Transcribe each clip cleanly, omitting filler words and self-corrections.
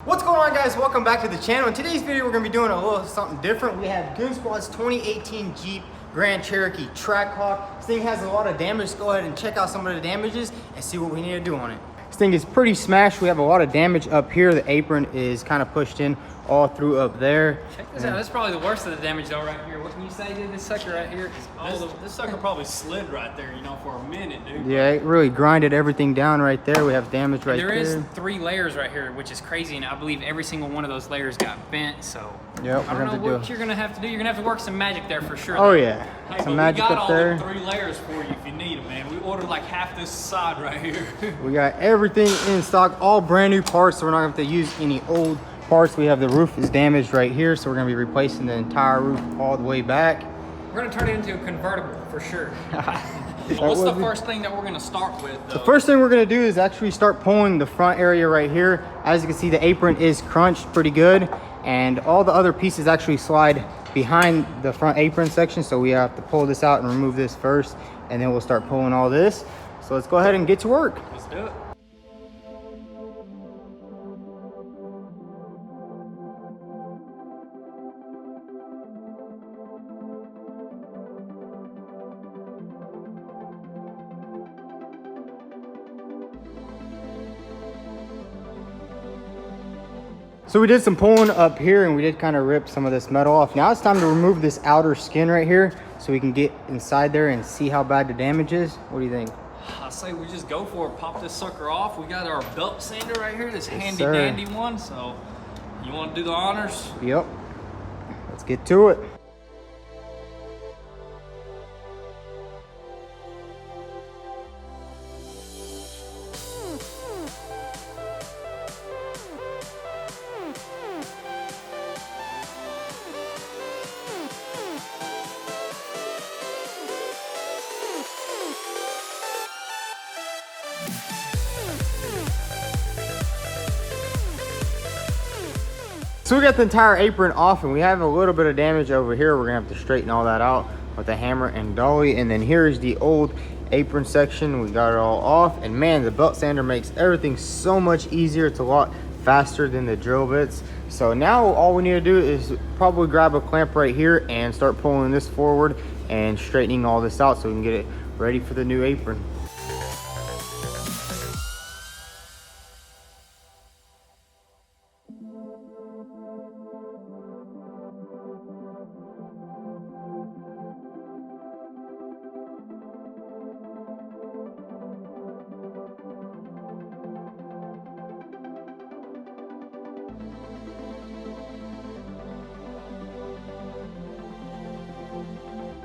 What's going on, guys? Welcome back to the channel. In today's video, we're going to be doing a little something different. We have Goonzquads 2018 Jeep Grand Cherokee TrackHawk. This thing has a lot of damage. Let's go ahead and check out some of the damages and see what we need to do on it. This thing is pretty smashed. We have a lot of damage up here. The apron is kind of pushed in all through up there. Check this out. That's probably the worst of the damage though right here. What can you say, dude? This sucker right here. This sucker probably slid right there, you know, for a minute, dude. Yeah, it really grinded everything down right there. We have damage right there. There is 3 layers right here, which is crazy, and I believe every single one of those layers got bent. So yep, I don't know what you're gonna have to do. You're gonna have to work some magic there for sure. Oh yeah, hey, some magic up there. We got there. all the 3 layers for you if you need them, man. We ordered like half this side right here. We got everything in stock, all brand new parts, so we're not gonna have to use any old parts. We have the roof is damaged right here, so we're gonna be replacing the entire roof all the way back. We're gonna turn it into a convertible for sure. What's the first thing that we're gonna start with, though? The first thing we're gonna do is actually start pulling the front area right here. As you can see, the apron is crunched pretty good, and all the other pieces actually slide behind the front apron section, so we have to pull this out and remove this first, and then we'll start pulling all this. So let's go ahead and get to work. Let's do it. So we did some pulling up here, and we did kind of rip some of this metal off. Now it's time to remove this outer skin right here so we can get inside there and see how bad the damage is. What do you think? I say we just go for it. Pop this sucker off. We got our belt sander right here, this Yes, handy sir. dandy one. So you want to do the honors? Yep. Let's get to it. So we got the entire apron off, and we have a little bit of damage over here. We're gonna have to straighten all that out with a hammer and dolly. And then here's the old apron section. We got it all off, and man, the belt sander makes everything so much easier. It's a lot faster than the drill bits. So now all we need to do is probably grab a clamp right here and start pulling this forward and straightening all this out so we can get it ready for the new apron.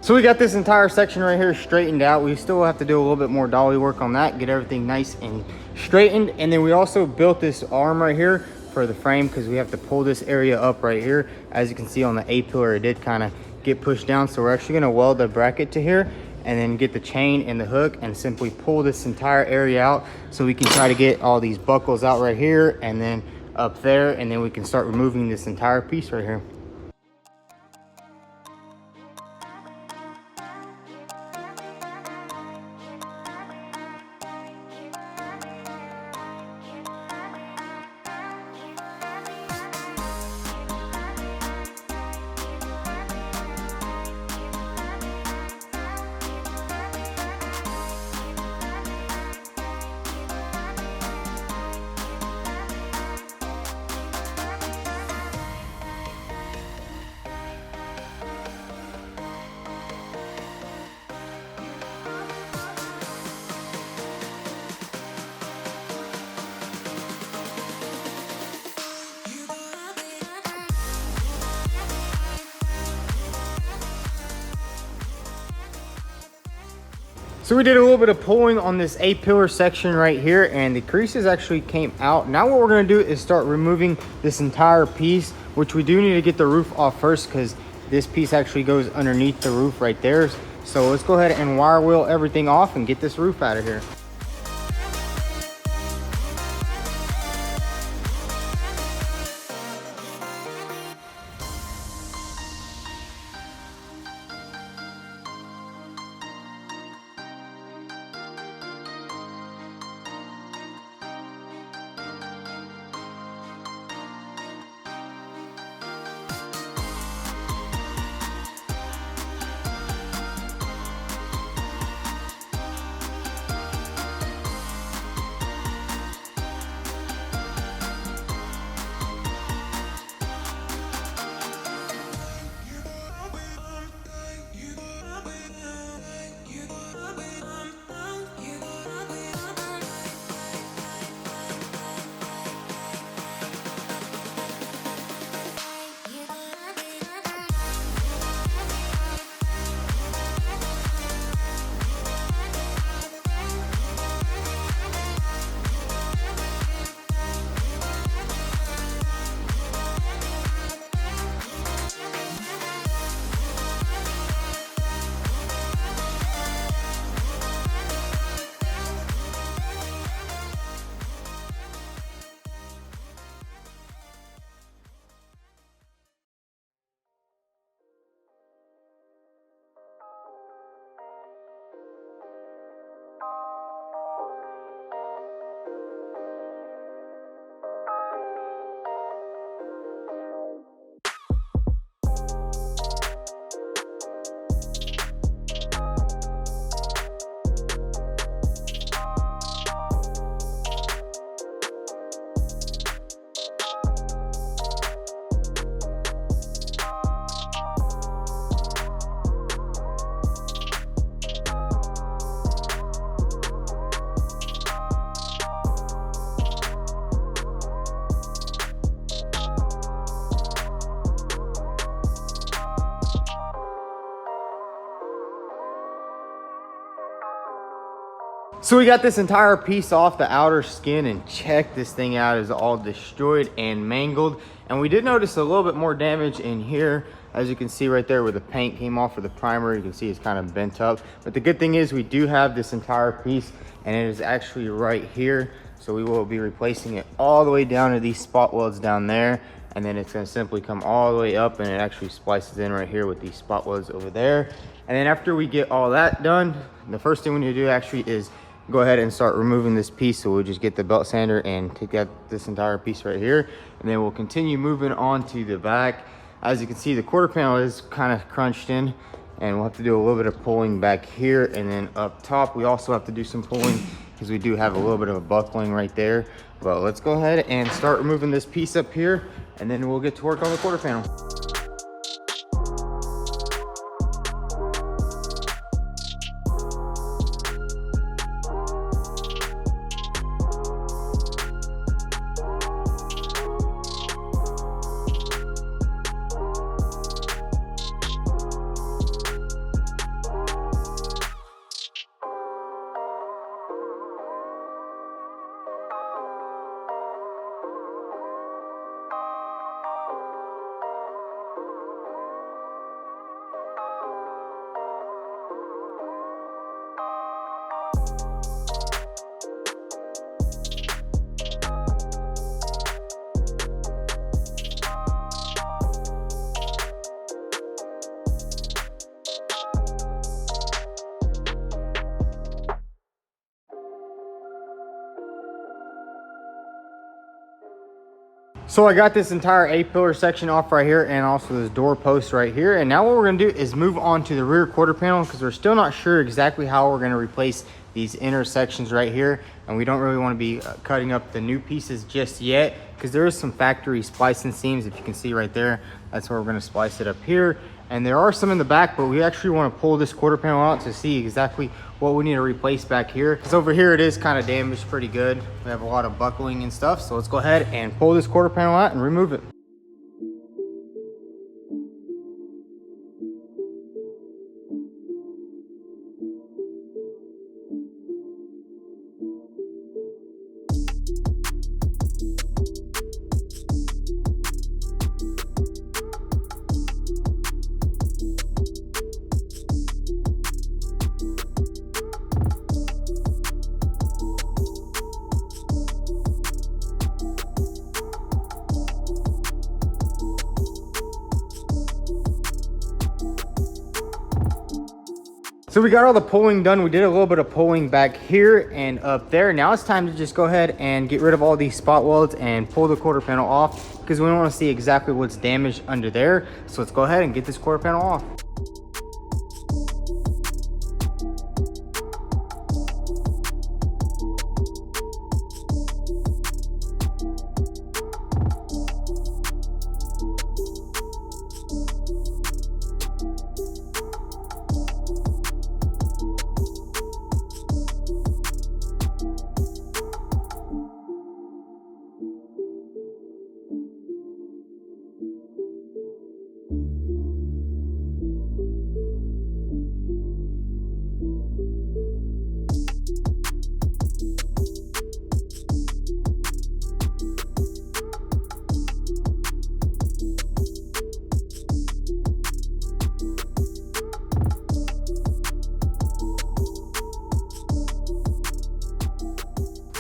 So we got this entire section right here straightened out. We still have to do a little bit more dolly work on that, get everything nice and straightened. And then we also built this arm right here for the frame because we have to pull this area up right here. As you can see on the A-pillar, it did kind of get pushed down. So we're actually gonna weld the bracket to here and then get the chain and the hook and simply pull this entire area out so we can try to get all these buckles out right here and then up there, and then we can start removing this entire piece right here. So we did a little bit of pulling on this A-pillar section right here, and the creases actually came out. Now what we're gonna do is start removing this entire piece, which we do need to get the roof off first because this piece actually goes underneath the roof right there. So let's go ahead and wire wheel everything off and get this roof out of here. So we got this entire piece off the outer skin, and check this thing out, is all destroyed and mangled. And we did notice a little bit more damage in here. As you can see right there where the paint came off of the primer, you can see it's kind of bent up. But the good thing is we do have this entire piece, and it is actually right here. So we will be replacing it all the way down to these spot welds down there. And then it's gonna simply come all the way up, and it actually splices in right here with these spot welds over there. And then after we get all that done, the first thing we need to do actually is go ahead and start removing this piece. So we'll just get the belt sander and take out this entire piece right here, and then we'll continue moving on to the back. As you can see, the quarter panel is kind of crunched in, and we'll have to do a little bit of pulling back here. And then up top we also have to do some pulling because we do have a little bit of a buckling right there. But let's go ahead and start removing this piece up here, and then we'll get to work on the quarter panel. So I got this entire A-pillar section off right here, and also this door post right here. And now what we're gonna do is move on to the rear quarter panel, because we're still not sure exactly how we're gonna replace these inner sections right here. And we don't really wanna be cutting up the new pieces just yet, because there is some factory splicing seams. If you can see right there, that's where we're gonna splice it up here. And there are some in the back, but we actually wanna pull this quarter panel out to see exactly what we need to replace back here. Because over here it is kind of damaged pretty good. We have a lot of buckling and stuff. So let's go ahead and pull this quarter panel out and remove it. So we got all the pulling done. We did a little bit of pulling back here and up there. Now it's time to just go ahead and get rid of all these spot welds and pull the quarter panel off, because we want to see exactly what's damaged under there. So let's go ahead and get this quarter panel off.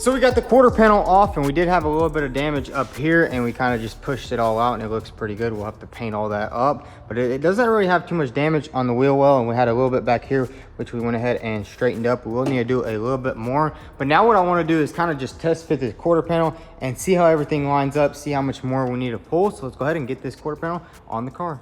So we got the quarter panel off, and we did have a little bit of damage up here, and we kind of just pushed it all out, and it looks pretty good. We'll have to paint all that up, but it doesn't really have too much damage on the wheel well, and we had a little bit back here, which we went ahead and straightened up. We will need to do a little bit more, but now what I want to do is kind of just test fit the quarter panel and see how everything lines up, see how much more we need to pull. So let's go ahead and get this quarter panel on the car.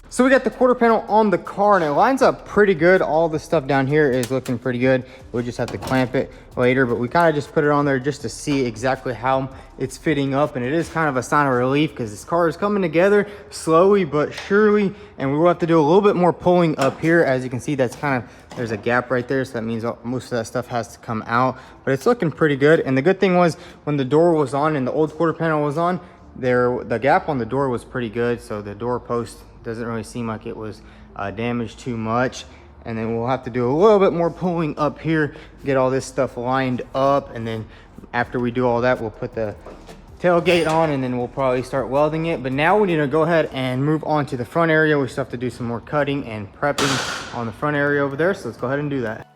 So we got the quarter panel on the car, and it lines up pretty good. All the stuff down here is looking pretty good. We'll just have to clamp it later, but we kind of just put it on there just to see exactly how it's fitting up. And it is kind of a sign of relief, because this car is coming together slowly but surely, and we will have to do a little bit more pulling up here. As you can see, that's kind of, there's a gap right there, so that means most of that stuff has to come out, but it's looking pretty good. And the good thing was, when the door was on and the old quarter panel was on, the gap on the door was pretty good, so the door post Doesn't really seem like it was damaged too much. And then we'll have to do a little bit more pulling up here, get all this stuff lined up. And then after we do all that, we'll put the tailgate on and then we'll probably start welding it. But now we need to go ahead and move on to the front area. We still have to do some more cutting and prepping on the front area over there. So let's go ahead and do that.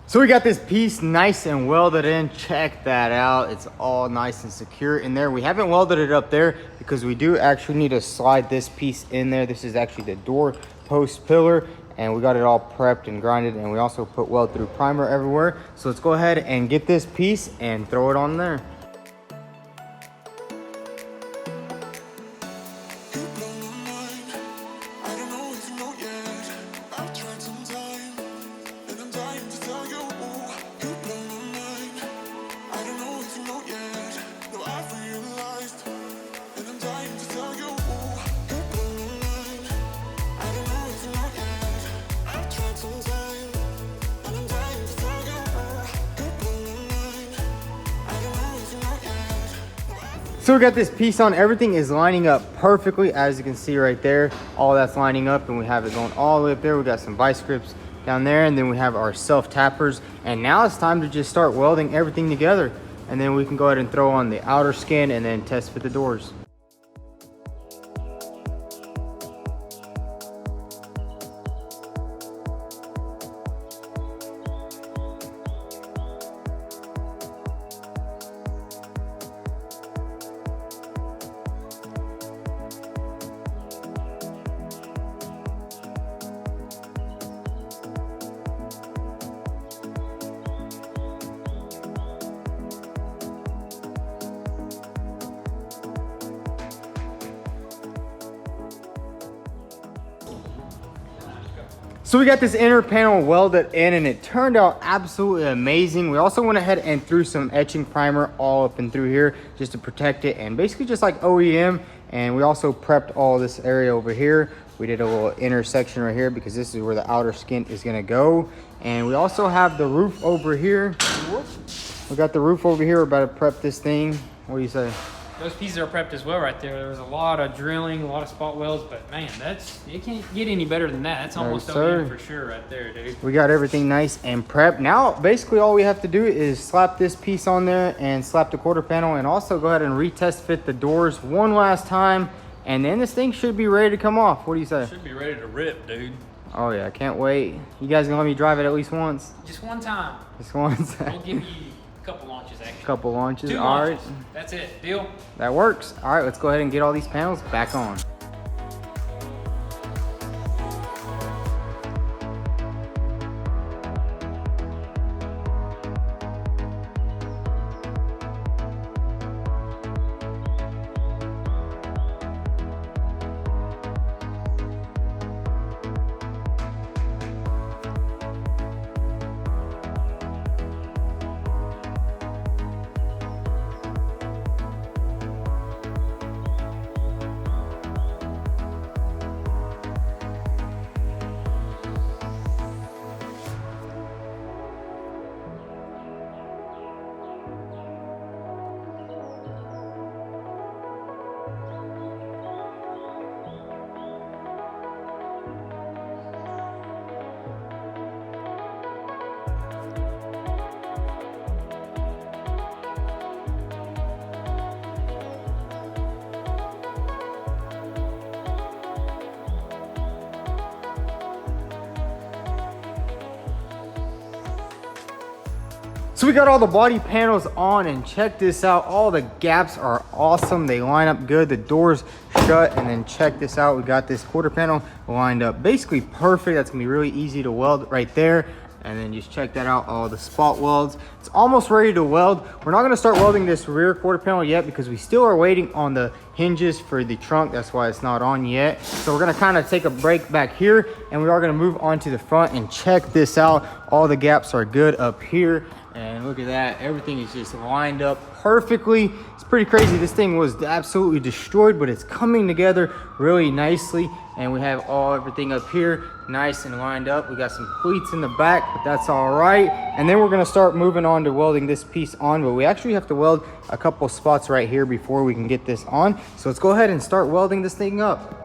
So we got this piece nice and welded in. Check that out. It's all nice and secure in there. We haven't welded it up there because we do actually need to slide this piece in there. This is actually the door post pillar, and we got it all prepped and grinded, and we also put weld through primer everywhere. So let's go ahead and get this piece and throw it on there. So we got this piece on. Everything is lining up perfectly, as you can see right there. All that's lining up, and we have it going all the way up there. We got some vice grips down there, and then we have our self tappers. And now it's time to just start welding everything together, and then we can go ahead and throw on the outer skin and then test fit the doors. So we got this inner panel welded in, and it turned out absolutely amazing. We also went ahead and threw some etching primer all up and through here just to protect it, and basically just like OEM. And we also prepped all this area over here. We did a little inner section right here because this is where the outer skin is gonna go. And we also have the roof over here. We got the roof over here. We're about to prep this thing. What do you say? Those pieces are prepped as well right there. There was a lot of drilling, a lot of spot welds, but man, it can't get any better than that. That's almost OEM for sure right there, dude. We got everything nice and prepped. Now, basically all we have to do is slap this piece on there and slap the quarter panel, and also go ahead and retest fit the doors one last time, and then this thing should be ready to come off. What do you say? Should be ready to rip, dude. Oh yeah, I can't wait. You guys gonna let me drive it at least once? Just one time. Just once? We'll give you a couple launches, actually. Couple launches, 2 all launches. right. That's it, deal? That works. All right, let's go ahead and get all these panels back on. So we got all the body panels on, and check this out. All the gaps are awesome. They line up good. The doors shut, and then check this out. We got this quarter panel lined up basically perfect. That's gonna be really easy to weld right there. And then just check that out, all the spot welds. It's almost ready to weld. We're not gonna start welding this rear quarter panel yet because we still are waiting on the hinges for the trunk. That's why it's not on yet. So we're gonna kind of take a break back here, and we are gonna move on to the front and check this out. All the gaps are good up here. And look at that, everything is just lined up perfectly. It's pretty crazy. This thing was absolutely destroyed, but it's coming together really nicely. And we have everything up here nice and lined up. We got some cleats in the back, but that's all right. And then we're gonna start moving on to welding this piece on, but we actually have to weld a couple spots right here before we can get this on. So let's go ahead and start welding this thing up.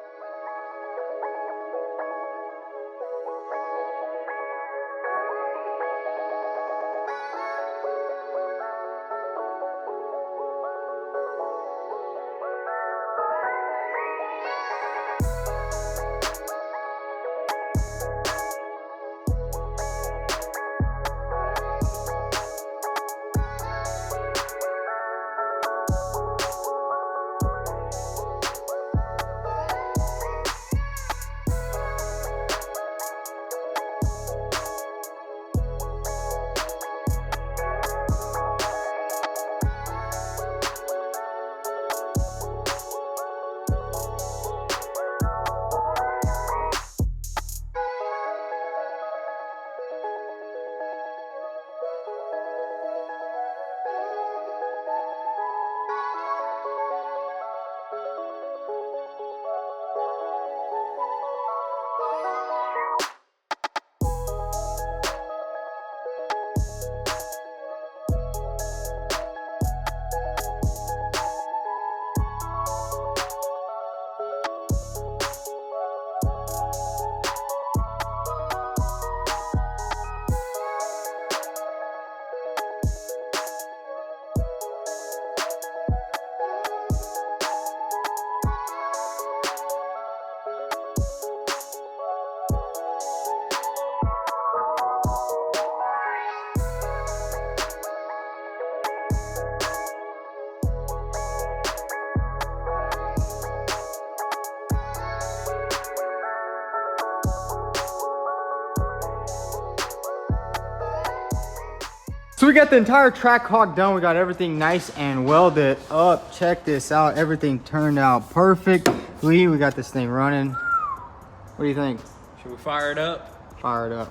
So we got the entire TrackHawk done. We got everything nice and welded up. Check this out. Everything turned out perfect. Lee, we got this thing running. What do you think? Should we fire it up? Fire it up.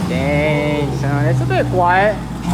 Dang, son. It's a bit quiet. Come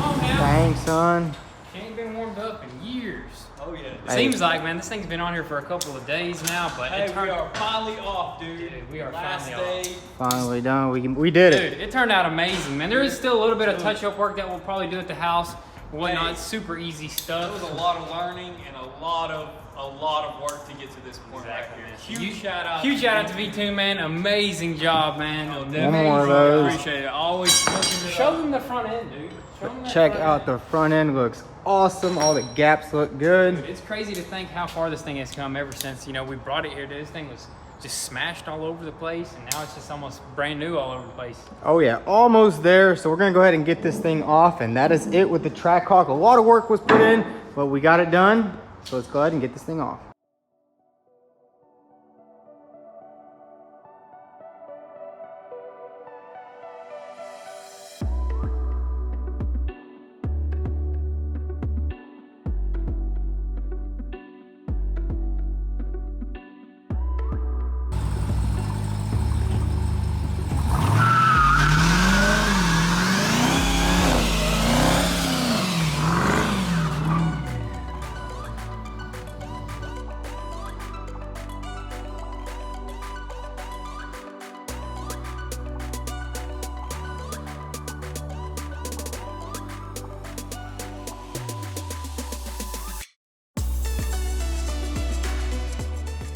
on now. Dang, son. Ain't been warmed up in years. Oh yeah. It seems like, man, this thing's been on here for a couple of days now, but Hey, it turned, we are finally off, dude. Dude, we are Last finally day. Finally done. We did it. Dude, it turned out amazing, man. There is still a little bit of touch-up work that we'll probably do at the house, whatnot. It's super easy It stuff. was a lot of learning and a lot of work to get to this point Exactly. right here. Huge shout out. Huge shout out to vTuned, man. Amazing job, man. One more of those. Appreciate it. Always looking it Show up. them the front end, dude. Show them that Check front out end. the front end. Looks awesome. All the gaps look good. It's crazy to think how far this thing has come ever since, we brought it here. This thing was just smashed all over the place, and now it's just almost brand new all over the place. Oh yeah, almost there. So we're gonna go ahead and get this thing off, and that is it with the TrackHawk. A lot of work was put in, but we got it done. So let's go ahead and get this thing off.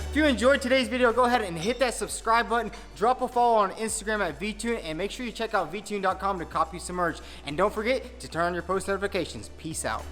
If you enjoyed today's video, go ahead and hit that subscribe button, drop a follow on Instagram at vTuned, and make sure you check out vTuned.com to copy some merch. And don't forget to turn on your post notifications. Peace out.